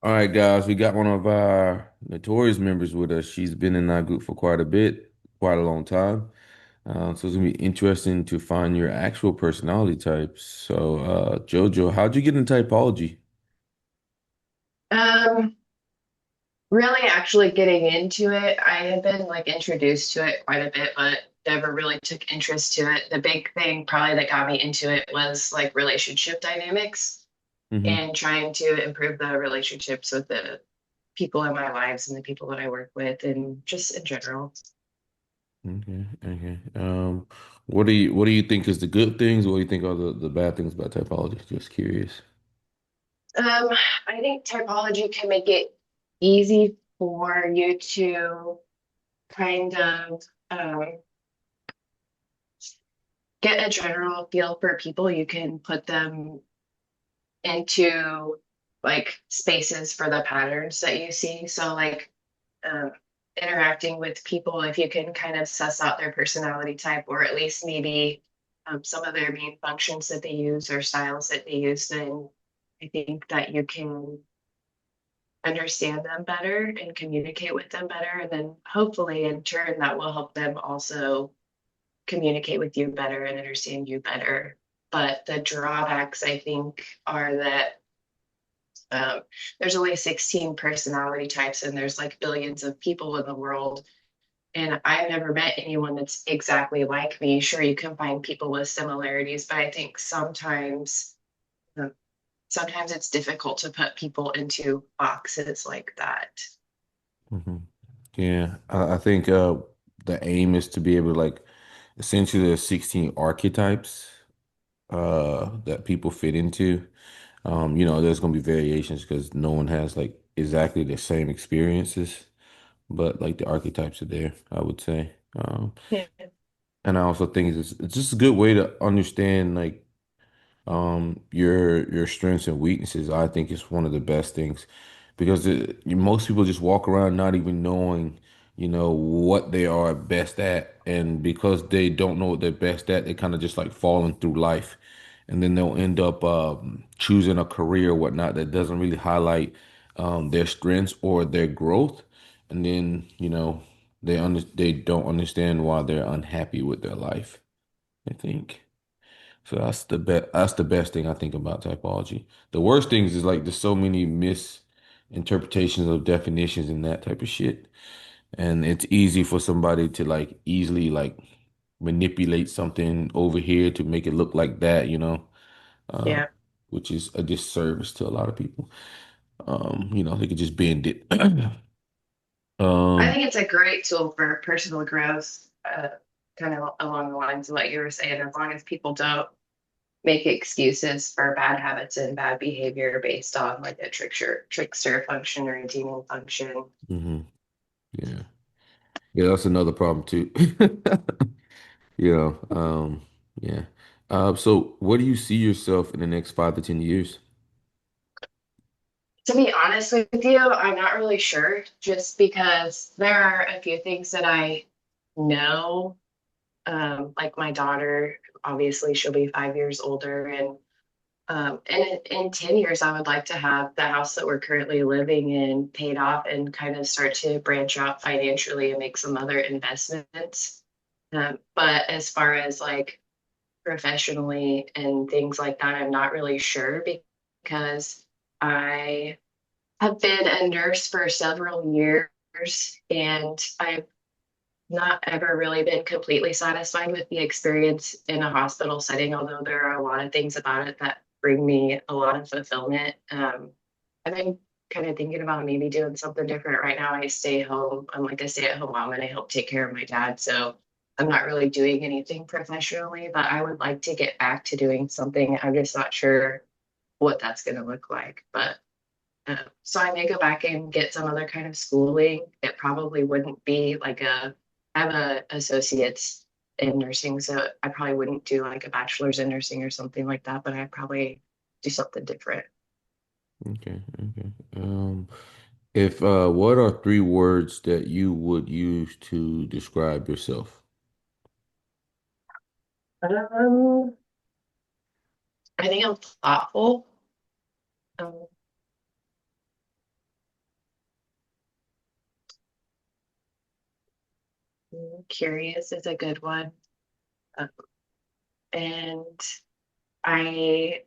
All right, guys, we got one of our notorious members with us. She's been in our group for quite a bit, quite a long time. So it's gonna be interesting to find your actual personality types. So, Jojo, how'd you get into typology? Um, Really actually getting into it, I had been like introduced to it quite a bit, but never really took interest to it. The big thing probably that got me into it was like relationship dynamics Hmm. and trying to improve the relationships with the people in my lives and the people that I work with and just in general. Okay, okay. What do you think is the good things? What do you think are the bad things about typology? Just curious. Um, I think typology can make it easy for you to kind of get a general feel for people. You can put them into like spaces for the patterns that you see. So like um, interacting with people, if you can kind of suss out their personality type, or at least maybe some of their main functions that they use or styles that they use, then I think that you can understand them better and communicate with them better. And then hopefully in turn that will help them also communicate with you better and understand you better. But the drawbacks, I think, are that Um, there's only 16 personality types, and there's like billions of people in the world. And I've never met anyone that's exactly like me. Sure, you can find people with similarities, but I think um, sometimes it's difficult to put people into boxes like that. Hmm. Yeah, I think the aim is to be able to like essentially there's 16 archetypes that people fit into. There's gonna be variations because no one has like exactly the same experiences, but like the archetypes are there, I would say. Yeah. And I also think it's just a good way to understand like your strengths and weaknesses. I think it's one of the best things because most people just walk around not even knowing, what they are best at, and because they don't know what they're best at, they kind of just like falling through life, and then they'll end up choosing a career or whatnot that doesn't really highlight their strengths or their growth, and then they don't understand why they're unhappy with their life, I think. So that's the best thing I think about typology. The worst things is like there's so many misinterpretations of definitions and that type of shit. And it's easy for somebody to like easily like manipulate something over here to make it look like that, uh, Yeah. which is a disservice to a lot of people. They could just bend it. I Um, think it's a great tool for personal growth, kind of along the lines of what you were saying, as long as people don't make excuses for bad habits and bad behavior based on like a trickster function or a demon function. mhm. Yeah. Yeah, that's another problem too. You know, yeah. So where do you see yourself in the next 5 to 10 years? To be honest with you, I'm not really sure just because there are a few things that I know. Like my daughter, obviously she'll be 5 years older, and in 10 years, I would like to have the house that we're currently living in paid off and kind of start to branch out financially and make some other investments. But as far as like professionally and things like that, I'm not really sure because I have been a nurse for several years and I've not ever really been completely satisfied with the experience in a hospital setting, although there are a lot of things about it that bring me a lot of fulfillment. I've been kind of thinking about maybe doing something different. Right now, I stay home. I'm like a stay-at-home mom and I help take care of my dad. So I'm not really doing anything professionally, but I would like to get back to doing something. I'm just not sure what that's going to look like. But so I may go back and get some other kind of schooling. It probably wouldn't be like I have a associate's in nursing, so I probably wouldn't do like a bachelor's in nursing or something like that, but I'd probably do something different. Okay, okay. If what are 3 words that you would use to describe yourself? Um, I think I'm thoughtful. Um, Curious is a good one. Uh, and I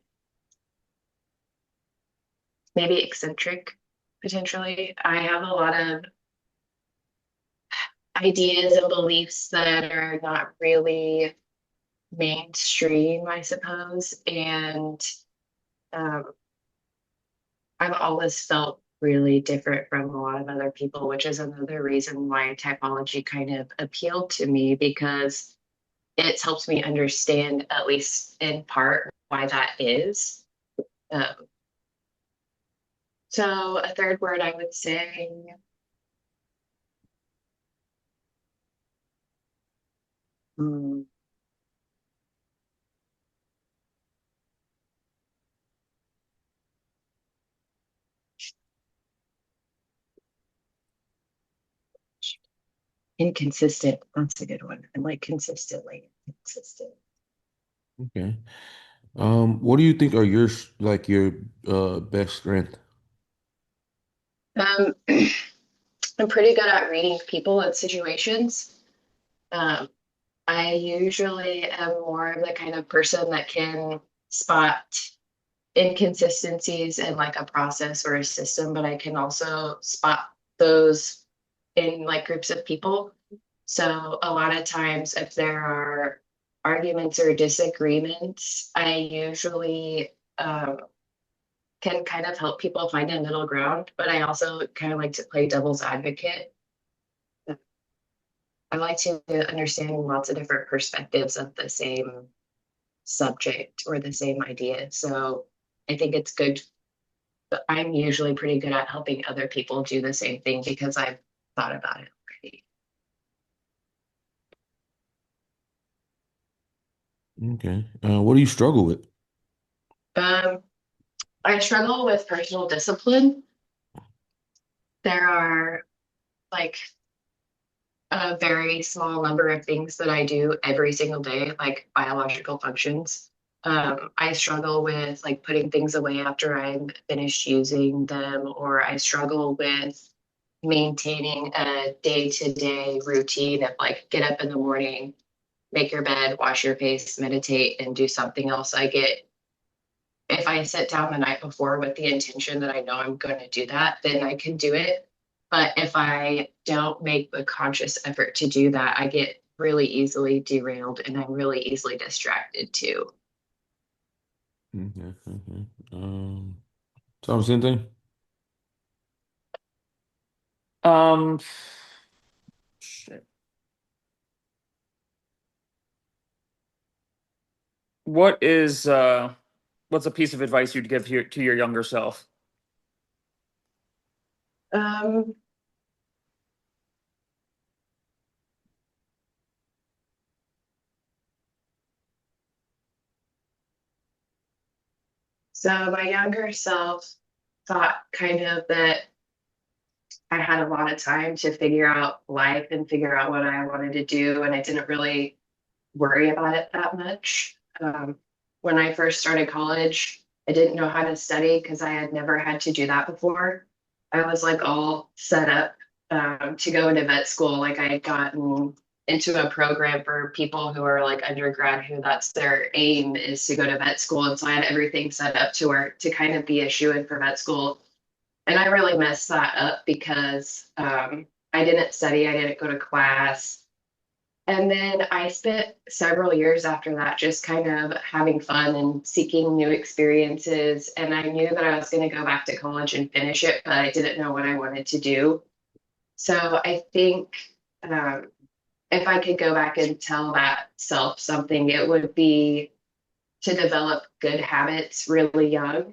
maybe eccentric potentially. I have a lot of ideas and beliefs that are not really mainstream, I suppose. And um, I've always felt really different from a lot of other people, which is another reason why typology kind of appealed to me because it's helped me understand, at least in part, why that is. Um, so a third word I would say, hmm, inconsistent. That's a good one. I'm like consistently inconsistent. Okay. What do you think are your best strength? Um, I'm pretty good at reading people and situations. Um, I usually am more of the kind of person that can spot inconsistencies in like a process or a system, but I can also spot those in like groups of people. So a lot of times, if there are arguments or disagreements, I usually can kind of help people find a middle ground, but I also kind of like to play devil's advocate. I like to understand lots of different perspectives of the same subject or the same idea. So I think it's good. But I'm usually pretty good at helping other people do the same thing because I've thought about it already. Okay. What do you struggle with? Um, I struggle with personal discipline. There are like a very small number of things that I do every single day, like biological functions. I struggle with like putting things away after I'm finished using them, or I struggle with maintaining a day-to-day routine of like get up in the morning, make your bed, wash your face, meditate, and do something else. I get if I sit down the night before with the intention that I know I'm going to do that, then I can do it. But if I don't make the conscious effort to do that, I get really easily derailed and I'm really easily distracted too. Okay, okay. Same thing. Um, shit. What is what's a piece of advice you'd give to your younger self? Um, so my younger self thought kind of that I had a lot of time to figure out life and figure out what I wanted to do, and I didn't really worry about it that much. When I first started college, I didn't know how to study because I had never had to do that before. I was like all set up to go into vet school. Like I had gotten into a program for people who are like undergrad, who that's their aim is to go to vet school. And so I had everything set up to where to kind of be a shoe-in for vet school. And I really messed that up because I didn't study, I didn't go to class. And then I spent several years after that just kind of having fun and seeking new experiences. And I knew that I was going to go back to college and finish it, but I didn't know what I wanted to do. So I think um, if I could go back and tell that self something, it would be to develop good habits really young.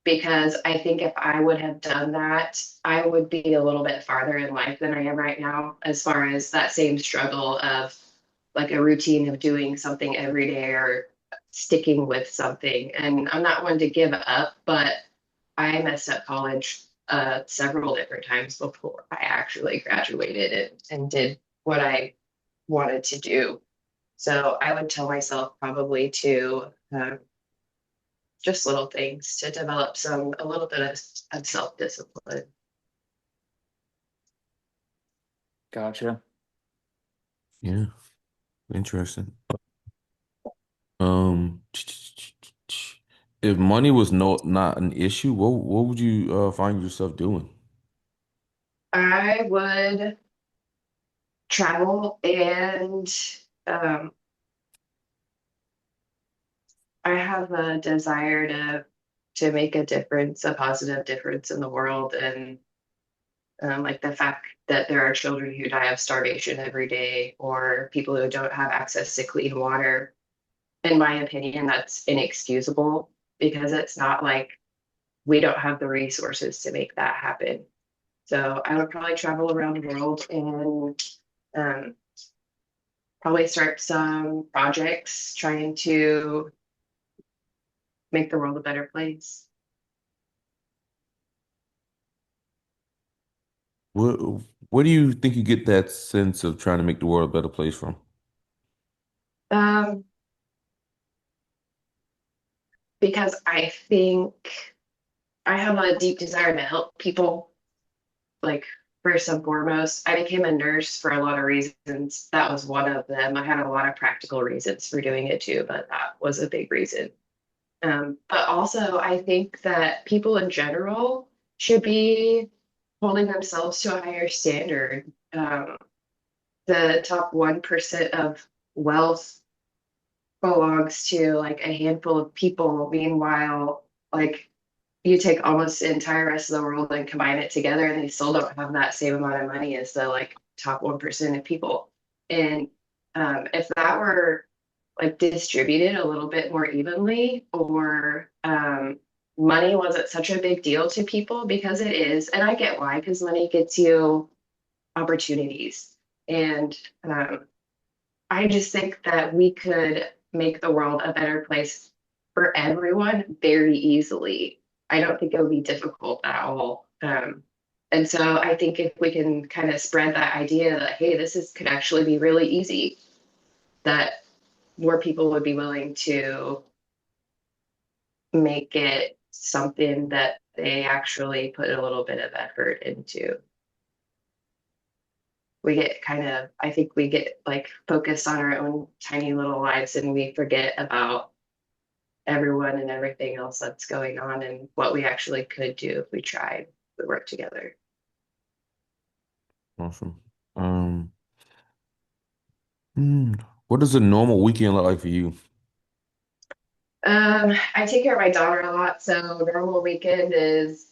Because I think if I would have done that, I would be a little bit farther in life than I am right now, as far as that same struggle of like a routine of doing something every day or sticking with something. And I'm not one to give up, but I messed up college several different times before I actually graduated and did what I wanted to do. So I would tell myself probably to just little things to develop a little bit of self-discipline. Gotcha. Yeah, interesting. Um, if money was not an issue, what would you find yourself doing? I would travel and um, I have a desire to make a difference, a positive difference in the world, and like the fact that there are children who die of starvation every day, or people who don't have access to clean water. In my opinion, that's inexcusable because it's not like we don't have the resources to make that happen. So I would probably travel around the world and um, probably start some projects trying to make the world a better place. What where do you think you get that sense of trying to make the world a better place from? Um, because I think I have a deep desire to help people. Like, first and foremost, I became a nurse for a lot of reasons. That was one of them. I had a lot of practical reasons for doing it too, but that was a big reason. But also, I think that people in general should be holding themselves to a higher standard. The top 1% of wealth belongs to like a handful of people. Meanwhile, like you take almost the entire rest of the world and combine it together, and they still don't have that same amount of money as the like top 1% of people. And if that were like distributed a little bit more evenly, or money wasn't such a big deal to people because it is, and I get why, because money gets you opportunities. And I just think that we could make the world a better place for everyone very easily. I don't think it would be difficult at all. And so I think if we can kind of spread that idea that, hey, this is could actually be really easy, that more people would be willing to make it something that they actually put a little bit of effort into. We get kind of, I think we get like focused on our own tiny little lives and we forget about everyone and everything else that's going on and what we actually could do if we tried to work together. Awesome. Um, hmm, what does a normal weekend look like for you? I take care of my daughter a lot, so normal weekend is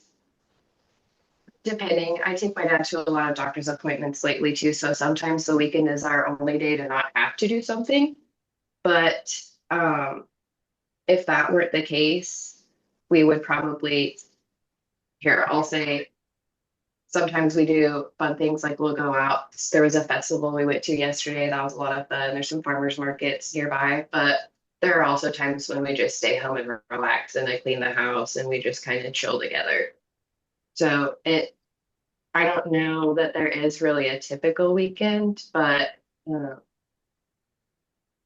depending. I take my dad to a lot of doctor's appointments lately too, so sometimes the weekend is our only day to not have to do something. But if that weren't the case, we would probably, here, I'll say sometimes we do fun things like we'll go out. There was a festival we went to yesterday. That was a lot of fun. There's some farmers markets nearby, but there are also times when we just stay home and relax and I clean the house and we just kind of chill together. So I don't know that there is really a typical weekend, but uh,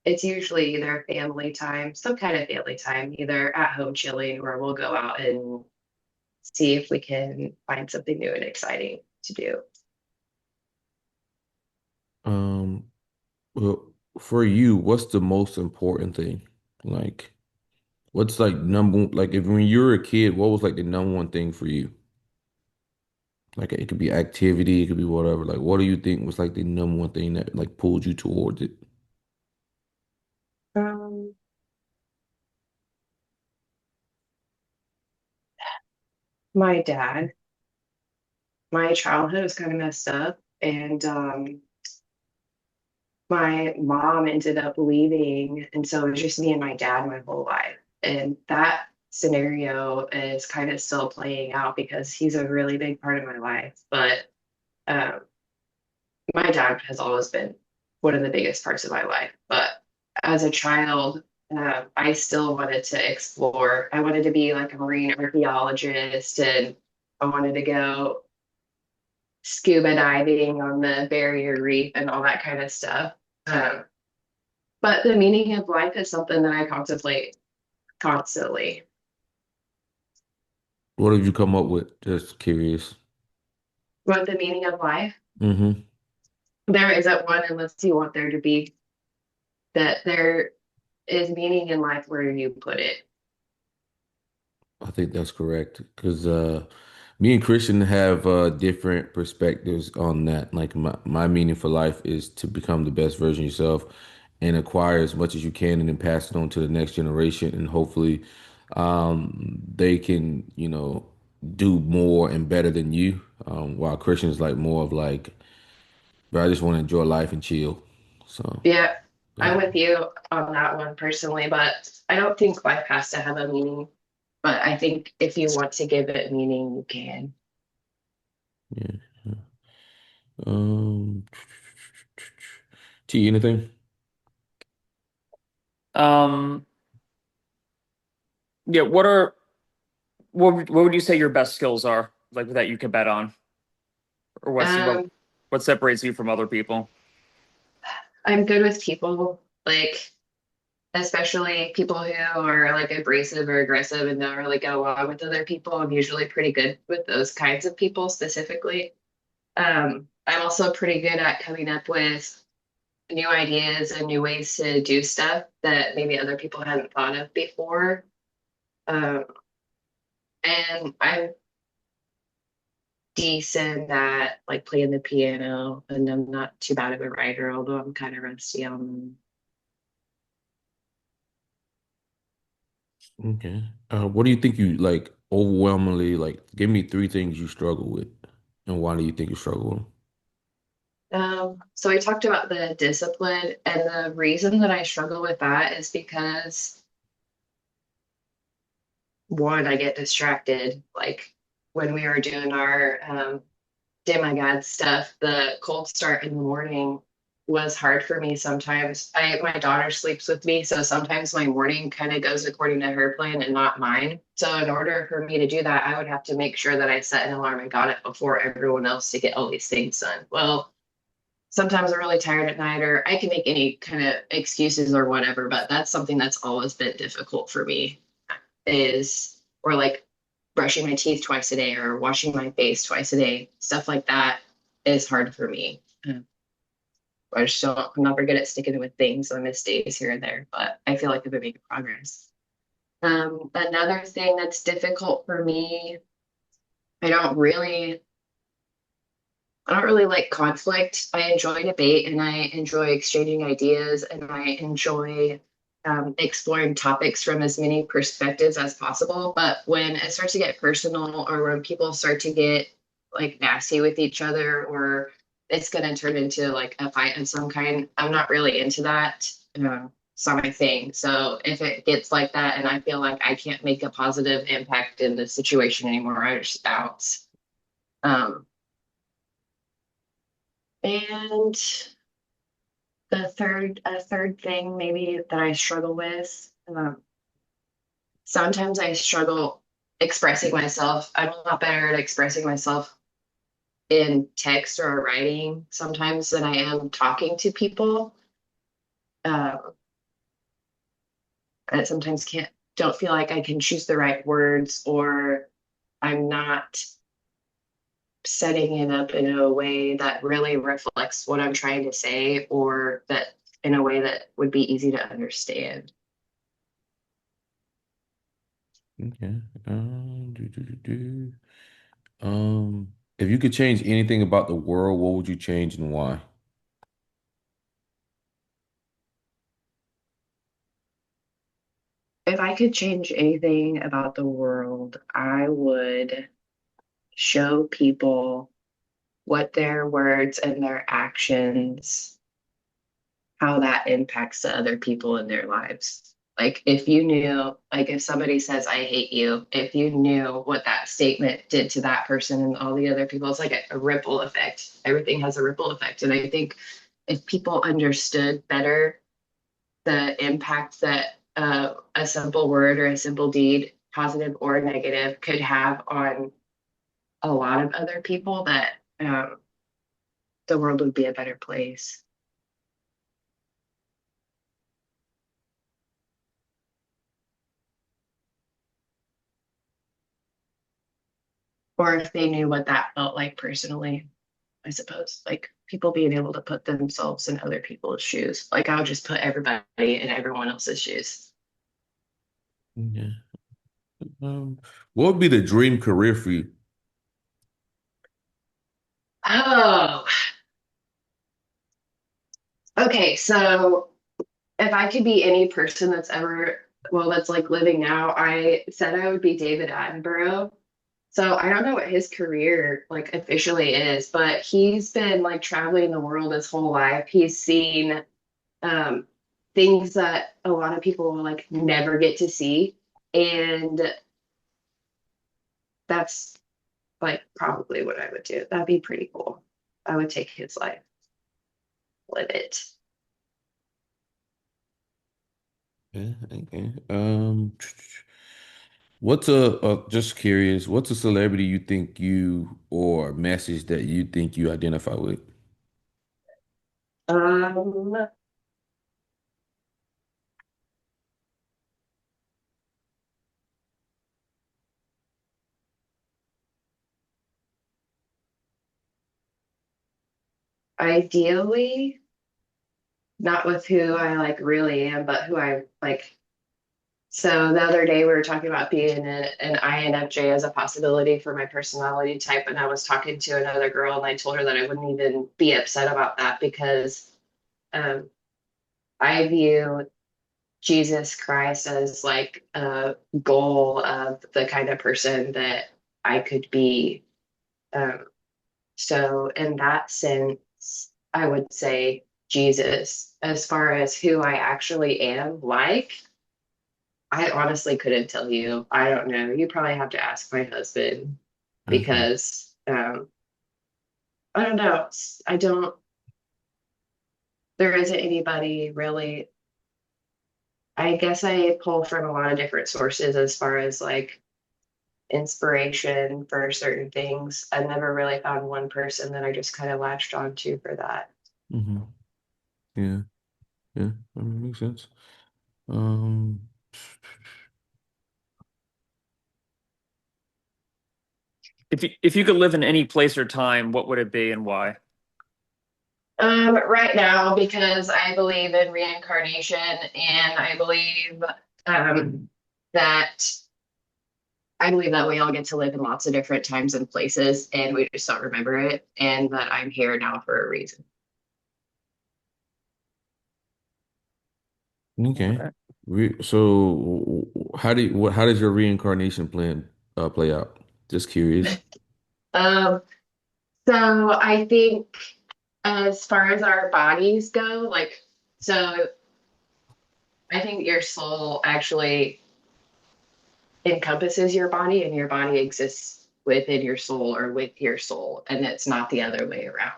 it's usually either family time, some kind of family time, either at home chilling or we'll go out and see if we can find something new and exciting to do. Um, well, for you, what's the most important thing? Like, what's like number like if when you were a kid, what was like the number one thing for you? Like it could be activity, it could be whatever. Like, what do you think was like the number one thing that like pulled you towards it? Um, my dad, my childhood was kind of messed up, and my mom ended up leaving, and so it was just me and my dad my whole life. And that scenario is kind of still playing out because he's a really big part of my life. But um, my dad has always been one of the biggest parts of my life. But as a child, I still wanted to explore. I wanted to be like a marine archaeologist, and I wanted to go scuba diving on the barrier reef and all that kind of stuff. Um, but the meaning of life is something that I contemplate constantly. What did you come up with? Just curious. What the meaning of life? Mm-hmm. There isn't one unless you want there to be, that there is meaning in life where you put it. I think that's correct because me and Christian have different perspectives on that. Like my meaning for life is to become the best version of yourself and acquire as much as you can and then pass it on to the next generation and hopefully they can, do more and better than you. While Christian is like more of like, but I just want to enjoy life and chill. So Yeah, I'm yeah, with you on that one personally, but I don't think life has to have a meaning. But I think if you want to give it meaning, you can. yeah. Um, T, anything? Um, yeah, what would you say your best skills are, like that you can bet on, or Um, what separates you from other people? I'm good with people, like especially people who are like abrasive or aggressive and don't really get along with other people. I'm usually pretty good with those kinds of people specifically. I'm also pretty good at coming up with new ideas and new ways to do stuff that maybe other people hadn't thought of before. Um, and I'm decent at like playing the piano, and I'm not too bad of a writer, although I'm kind of rusty on Okay. What do you think you like overwhelmingly like? Give me three things you struggle with, and why do you think you struggle with them. So we talked about the discipline, and the reason that I struggle with that is because one, I get distracted. Like when we were doing our demigod stuff, the cold start in the morning was hard for me sometimes. My daughter sleeps with me, so sometimes my morning kind of goes according to her plan and not mine. So in order for me to do that, I would have to make sure that I set an alarm and got it before everyone else to get all these things done. Well, sometimes I'm really tired at night, or I can make any kind of excuses or whatever, but that's something that's always been difficult for me is, or like brushing my teeth twice a day or washing my face twice a day, stuff like that is hard for me. I just don't, I'm not very good at sticking with things. I miss days here and there, but I feel like I've been making progress. Another thing that's difficult for me, I don't really, I don't really like conflict. I enjoy debate and I enjoy exchanging ideas and I enjoy exploring topics from as many perspectives as possible. But when it starts to get personal or when people start to get like nasty with each other or it's going to turn into like a fight of some kind, I'm not really into that. It's not my thing. So if it gets like that and I feel like I can't make a positive impact in the situation anymore, I just bounce. Um, and a third thing maybe that I struggle with. Sometimes I struggle expressing myself. I'm a lot better at expressing myself in text or writing sometimes than I am talking to people. Uh, I sometimes don't feel like I can choose the right words, or I'm not setting it up in a way that really reflects what I'm trying to say, or that in a way that would be easy to understand. it? Okay. If you could change anything about the world, what would you change and why? If I could change anything about the world, I would show people what their words and their actions, how that impacts the other people in their lives. Like if you knew, like if somebody says, I hate you, if you knew what that statement did to that person and all the other people, it's like a ripple effect. Everything has a ripple effect. And I think if people understood better the impact that a simple word or a simple deed, positive or negative, could have on a lot of other people, that the world would be a better place. Or if they knew what that felt like personally, I suppose. Like people being able to put themselves in other people's shoes. Like I would just put everybody in everyone else's shoes. Yeah. Um, what would be the dream career for you? Oh, okay. So if I could be any person that's ever, well, that's like living now, I said I would be David Attenborough. So I don't know what his career like officially is, but he's been like traveling the world his whole life. He's seen um, things that a lot of people will like never get to see. And that's like probably what I would do. That'd be pretty cool. I would take his life, live it. Yeah, okay. What's just curious, what's a celebrity you think you or a message that you think you identify with? Um, ideally, not with who I like really am, but who I like. So the other day we were talking about being an INFJ as a possibility for my personality type, and I was talking to another girl, and I told her that I wouldn't even be upset about that because um, I view Jesus Christ as like a goal of the kind of person that I could be. Um, so in that sense, I would say Jesus. As far as who I actually am like, I honestly couldn't tell you. I don't know. You probably have to ask my husband Okay. because I don't know. I don't, there isn't anybody really. I guess I pull from a lot of different sources as far as like inspiration for certain things. I've never really found one person that I just kind of latched onto for that. Hmm. Yeah, yeah, makes sense. Um, If you could live in any place or time, what would it be and why? Right now, because I believe in reincarnation and um, that I believe that we all get to live in lots of different times and places, and we just don't remember it, and that I'm here now for a reason. okay. Okay. So how does your reincarnation plan play out? Just curious. Um, so I think as far as our bodies go, like, so I think your soul actually encompasses your body, and your body exists within your soul or with your soul, and it's not the other way around.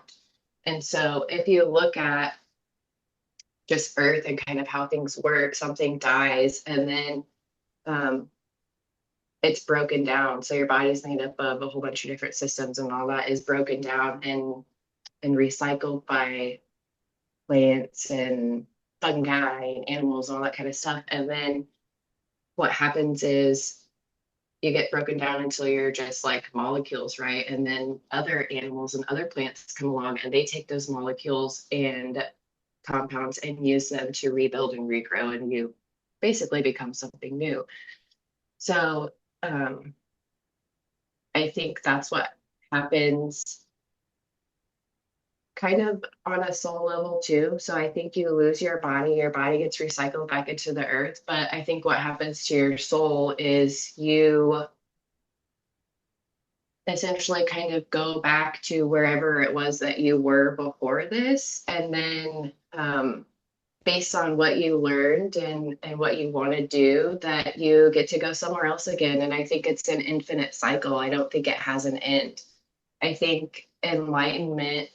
And so if you look at just Earth and kind of how things work, something dies and then um, it's broken down. So your body is made up of a whole bunch of different systems, and all that is broken down and recycled by plants and fungi and animals and all that kind of stuff. And then what happens is you get broken down until you're just like molecules, right? And then other animals and other plants come along and they take those molecules and compounds and use them to rebuild and regrow, and you basically become something new. So um, I think that's what happens kind of on a soul level too. So I think you lose your body gets recycled back into the earth. But I think what happens to your soul is you essentially kind of go back to wherever it was that you were before this. And then based on what you learned and what you want to do, that you get to go somewhere else again. And I think it's an infinite cycle. I don't think it has an end. I think enlightenment,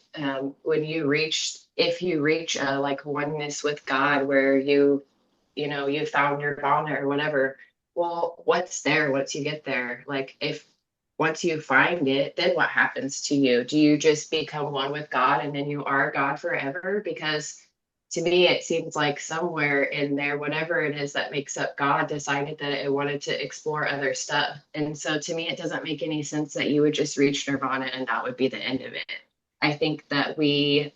when you reach, if you reach a like oneness with God, where you found nirvana or whatever, well, what's there once you get there? Like, if once you find it, then what happens to you? Do you just become one with God and then you are God forever? Because to me, it seems like somewhere in there, whatever it is that makes up God decided that it wanted to explore other stuff. And so to me, it doesn't make any sense that you would just reach nirvana and that would be the end of it. I think that we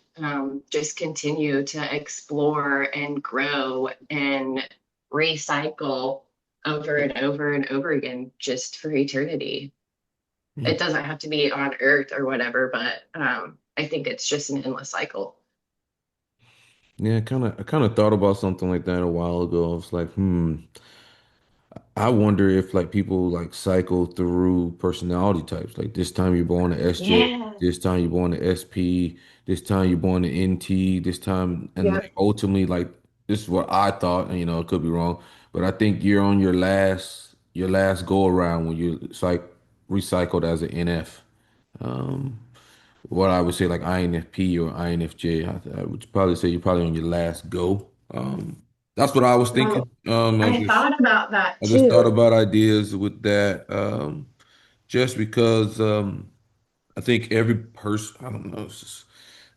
just continue to explore and grow and recycle over and over and over again just for eternity. It doesn't have to be on Earth or whatever, but I think it's just an endless cycle. Yeah, I kind of thought about something like that a while ago. I was like, I wonder if like people like cycle through personality types. Like this time you're born to SJ, Yeah. this time you're born to SP, this time you're born to NT, this time, and like Yep. ultimately, like this is what I thought, and it could be wrong, but I think you're on your last go around when you like recycled as an NF. Um, what I would say like INFP or INFJ. I would probably say you're probably on your last go. That's what I was Well, thinking. I thought about that I just thought too. about ideas with that, just because I think every person, I don't know, it's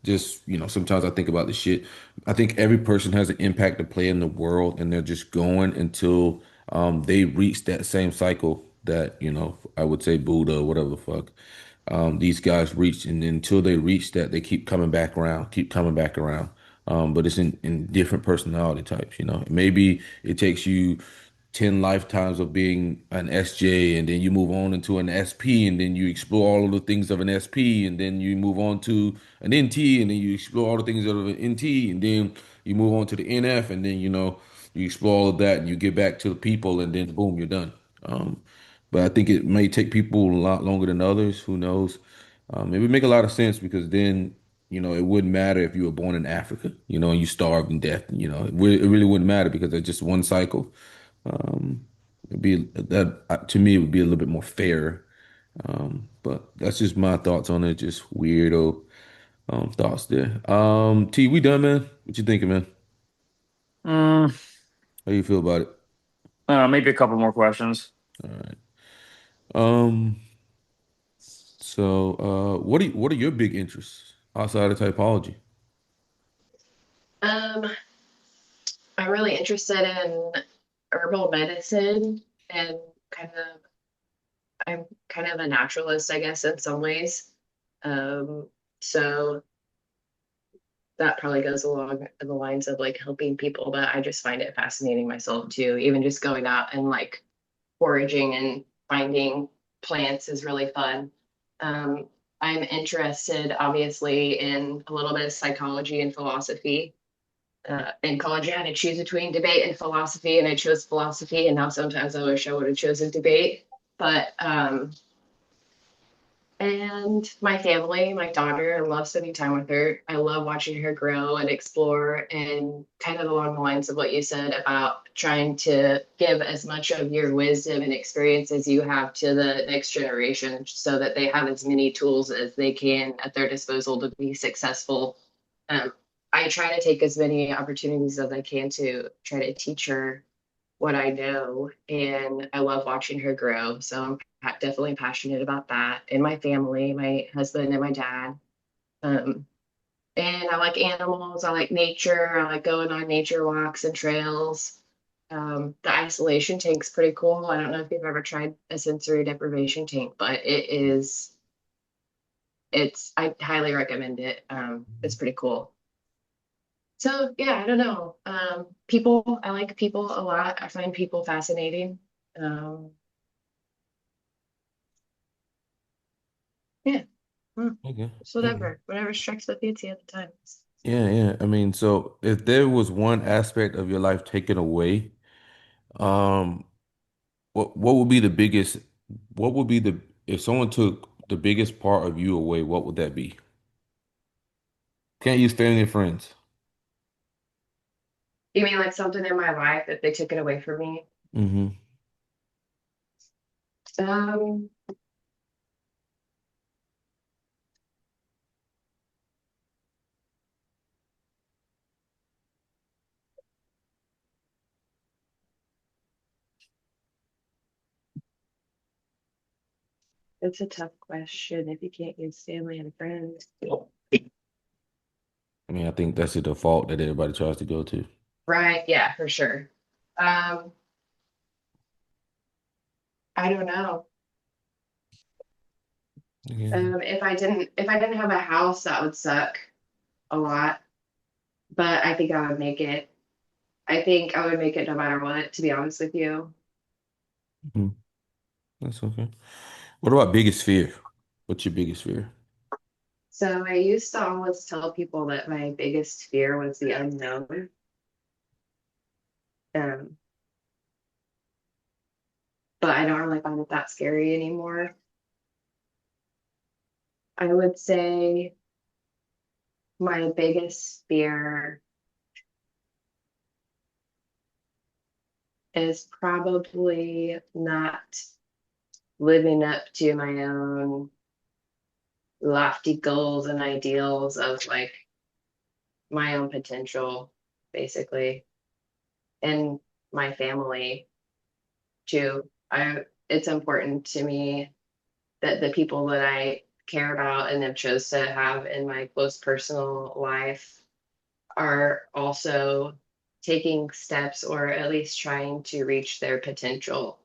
just sometimes I think about this shit. I think every person has an impact to play in the world, and they're just going until they reach that same cycle that, I would say Buddha or whatever the fuck. These guys reach, and until they reach that, they keep coming back around, keep coming back around. But it's in different personality types. Maybe it takes you 10 lifetimes of being an SJ, and then you move on into an SP, and then you explore all of the things of an SP, and then you move on to an NT, and then you explore all the things of an NT, and then you move on to the NF, and then you explore all of that, and you get back to the people, and then boom, you're done. But I think it may take people a lot longer than others. Who knows? It would make a lot of sense because then, it wouldn't matter if you were born in Africa, and you starved in death. It really wouldn't matter because it's just one cycle. It'd be that to me, it would be a little bit more fair. But that's just my thoughts on it. Just weirdo thoughts there. T, we done, man? What you thinking, man? Mm, How you feel about it? maybe a couple more questions. All right. Um. So, what are your big interests outside of typology? Um, I'm really interested in herbal medicine and kind of I'm kind of a naturalist, I guess, in some ways. Um, so that probably goes along the lines of like helping people, but I just find it fascinating myself too. Even just going out and like foraging and finding plants is really fun. Um, I'm interested, obviously, in a little bit of psychology and philosophy. In college, I had to choose between debate and philosophy, and I chose philosophy. And now sometimes I wish I would have chosen debate. But and my family, my daughter, I love spending time with her. I love watching her grow and explore, and kind of along the lines of what you said about trying to give as much of your wisdom and experience as you have to the next generation so that they have as many tools as they can at their disposal to be successful. Um, I try to take as many opportunities as I can to try to teach her what I know, and I love watching her grow. So I'm definitely passionate about that. And my family, my husband and my dad. Um, and I like animals. I like nature. I like going on nature walks and trails. The isolation tank's pretty cool. I don't know if you've ever tried a sensory deprivation tank, but I highly recommend it. It's pretty cool. So yeah, I don't know. People, I like people a lot. I find people fascinating. Um, yeah. Hmm. Okay. It's Okay. whatever strikes the fancy at the time. Yeah, yeah. I mean, so if there was one aspect of your life taken away, um, what would be the biggest? What would be the if someone took the biggest part of you away? What would that be? Can't use family and friends. You mean like something in my life that they took it away from me? Mm-hmm. Um, it's a tough question if you can't use family and friends. I mean, I think that's the default that everybody tries to go to. Right, yeah, for sure. Um, I don't know. Okay. If I didn't have a house, that would suck a lot. But I think I would make it. I think I would make it no matter what, to be honest with you. Mhm. That's okay. What about biggest fear? What's your biggest fear? So I used to always tell people that my biggest fear was the unknown. Um, but I don't really find it that scary anymore. I would say my biggest fear is probably not living up to my own lofty goals and ideals of like my own potential, basically, and my family too. It's important to me that the people that I care about and have chose to have in my close personal life are also taking steps or at least trying to reach their potential.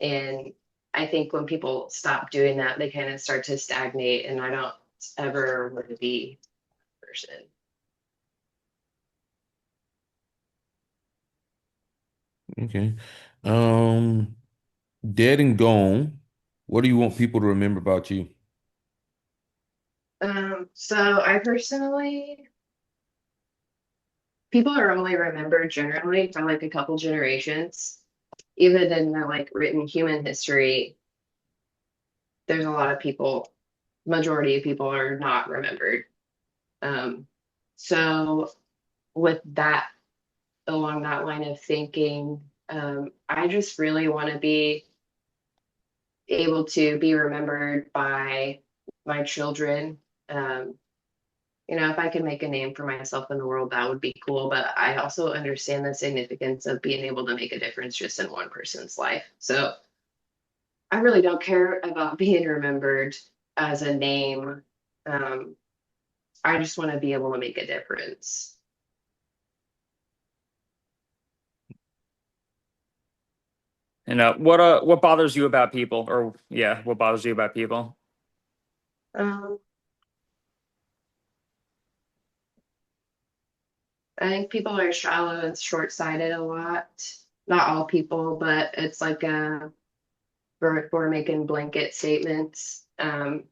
And I think when people stop doing that, they kind of start to stagnate, and I don't ever want to be a person. Okay. Um, Dead and gone. What do you want people to remember about you? So I personally, people are only remembered generally for like a couple generations. Even in the like written human history, there's a lot of people, majority of people are not remembered. Um, so with that, along that line of thinking, I just really want to be able to be remembered by my children. Um, if I could make a name for myself in the world, that would be cool. But I also understand the significance of being able to make a difference just in one person's life. So I really don't care about being remembered as a name. Um, I just want to be able to make a difference. And what bothers you about people, or yeah, what bothers you about people? Um, I think people are shallow and short-sighted a lot. Not all people, but it's like we're making blanket statements. And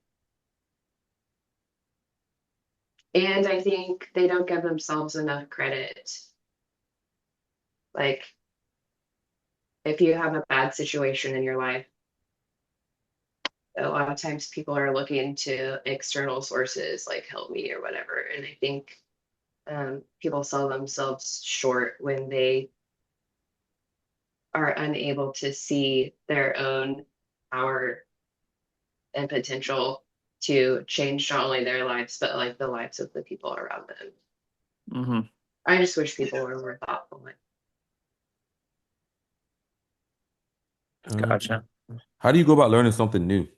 I think they don't give themselves enough credit. Like if you have a bad situation in your life, a lot of times people are looking to external sources like help me or whatever. And I think people sell themselves short when they are unable to see their own power and potential to change not only their lives, but like the lives of the people around them. Hmm. I just wish people were more thoughtful. Um, Gotcha. how do you go about learning something new?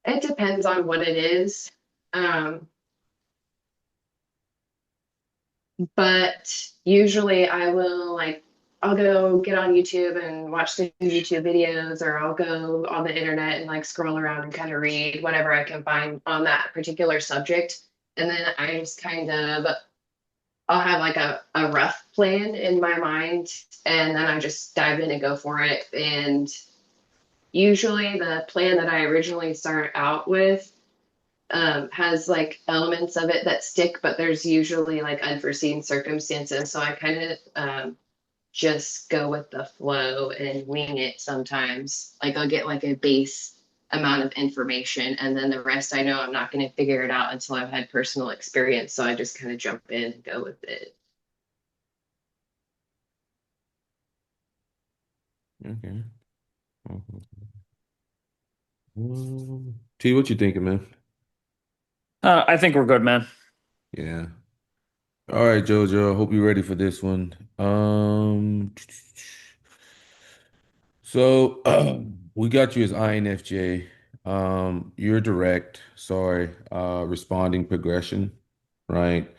It depends on what it is. Um, but usually I will like I'll go get on YouTube and watch the YouTube videos, or I'll go on the internet and like scroll around and kind of read whatever I can find on that particular subject. And then I just kind of I'll have like a rough plan in my mind, and then I just dive in and go for it. And usually the plan that I originally start out with has like elements of it that stick, but there's usually like unforeseen circumstances. So I kind of just go with the flow and wing it sometimes. Like I'll get like a base amount of information, and then the rest I know I'm not going to figure it out until I've had personal experience. So I just kind of jump in and go with it. Okay. T, what you thinking, man? I think we're good, man. Yeah. All right, Jojo. I hope you're ready for this one. So we got you as INFJ. You're direct, sorry, responding progression, right?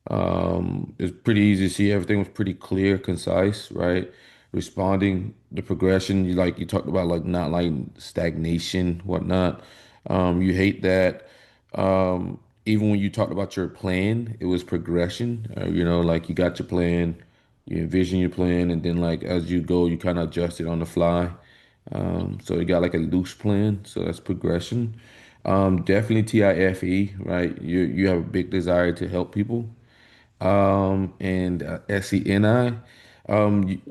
It's pretty easy to see everything was pretty clear, concise, right? responding, the progression. You talked about like not like stagnation, whatnot. You hate that. Even when you talked about your plan, it was progression. Like you got your plan, you envision your plan, and then like as you go, you kind of adjust it on the fly. So you got like a loose plan, so that's progression. Definitely TIFE, right? You have a big desire to help people. And SENI.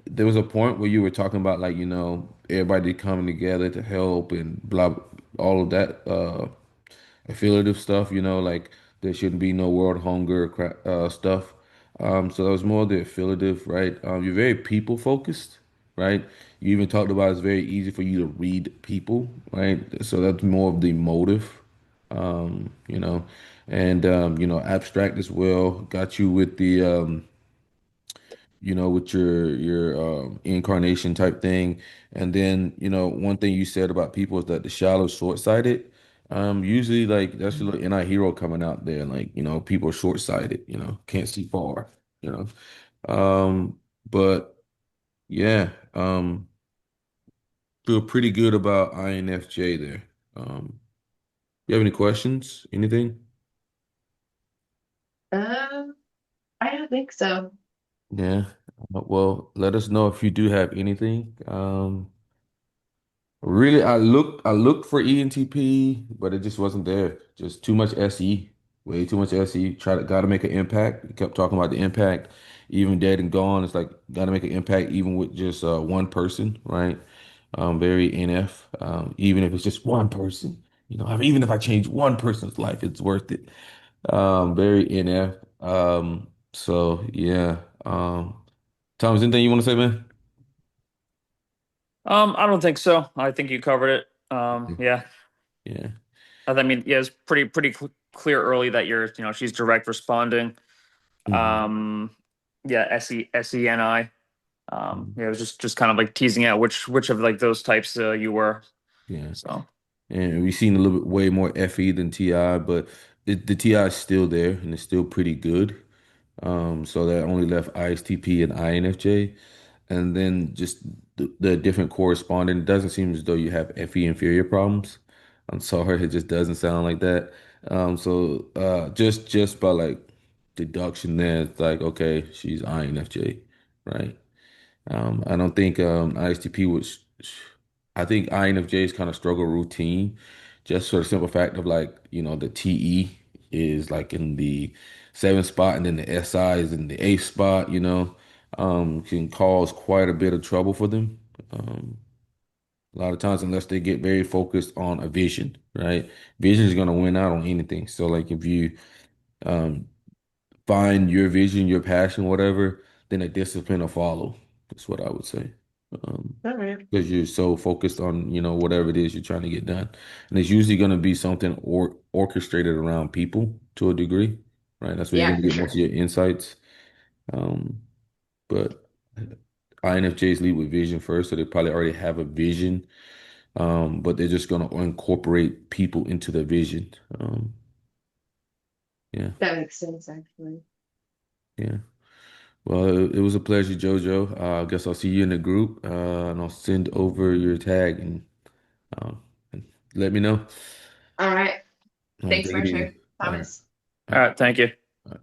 There was a point where you were talking about like, everybody coming together to help and blah, all of that affiliative stuff, like there shouldn't be no world hunger stuff. So that was more the affiliative, right? You're very people focused, right? You even talked about it's very easy for you to read people, right? So that's more of the motive, um, you know, and abstract as well. Got you with the with your incarnation type thing. And then, one thing you said about people is that the shallow, short-sighted. Usually like that's your little NI hero coming out there. Like, people are short-sighted, can't see far, you know. But yeah, feel pretty good about INFJ there. You have any questions? Anything? Um, I don't think so. Yeah. Well, let us know if you do have anything. Really, I looked for ENTP, but it just wasn't there. Just too much SE, way too much SE. Gotta make an impact. He kept talking about the impact, even dead and gone. It's like gotta make an impact even with just one person, right? Very NF. Even if it's just one person, even if I change one person's life, it's worth it. Very NF. So yeah. Thomas, anything you want to say, man? I don't think so. I think you covered it. Yeah. Yeah. I mean, yeah, it's clear early that she's direct responding. Mhm. Um, yeah, SENI. Yeah, it was just kind of like teasing out which of like those types you were. Yeah. So, And we've seen a little bit way more FE than TI, but the TI is still there and it's still pretty good. So that only left ISTP and INFJ. And then just the different corresponding. It doesn't seem as though you have FE inferior problems. I'm sorry, it just doesn't sound like that. Just by like deduction there, it's like, okay, she's INFJ, right? I don't think ISTP was. I think INFJs kind of struggle routine, just for the simple fact of like the TE is like in the seventh spot, and then the SI is in the eighth spot. Can cause quite a bit of trouble for them. Um, a lot of times, unless they get very focused on a vision, right? Vision is gonna win out on anything. So like if you um, find your vision, your passion, whatever, then a discipline will follow. That's what I would say. Um, All right. because you're so focused on, whatever it is you're trying to get done. And it's usually going to be something orchestrated around people to a degree, right? That's where you're Yeah, going to for get most of sure. your insights. Um, but INFJs lead with vision first, so they probably already have a vision, but they're just going to incorporate people into the vision. Yeah, That makes sense, actually. yeah. Well, it was a pleasure, Jojo. I guess I'll see you in the group, and I'll send over your tag um, and let me know. All right. All right, Thanks, take it Marshall. easy. All right. Thomas. All all right. right, thank you. All right.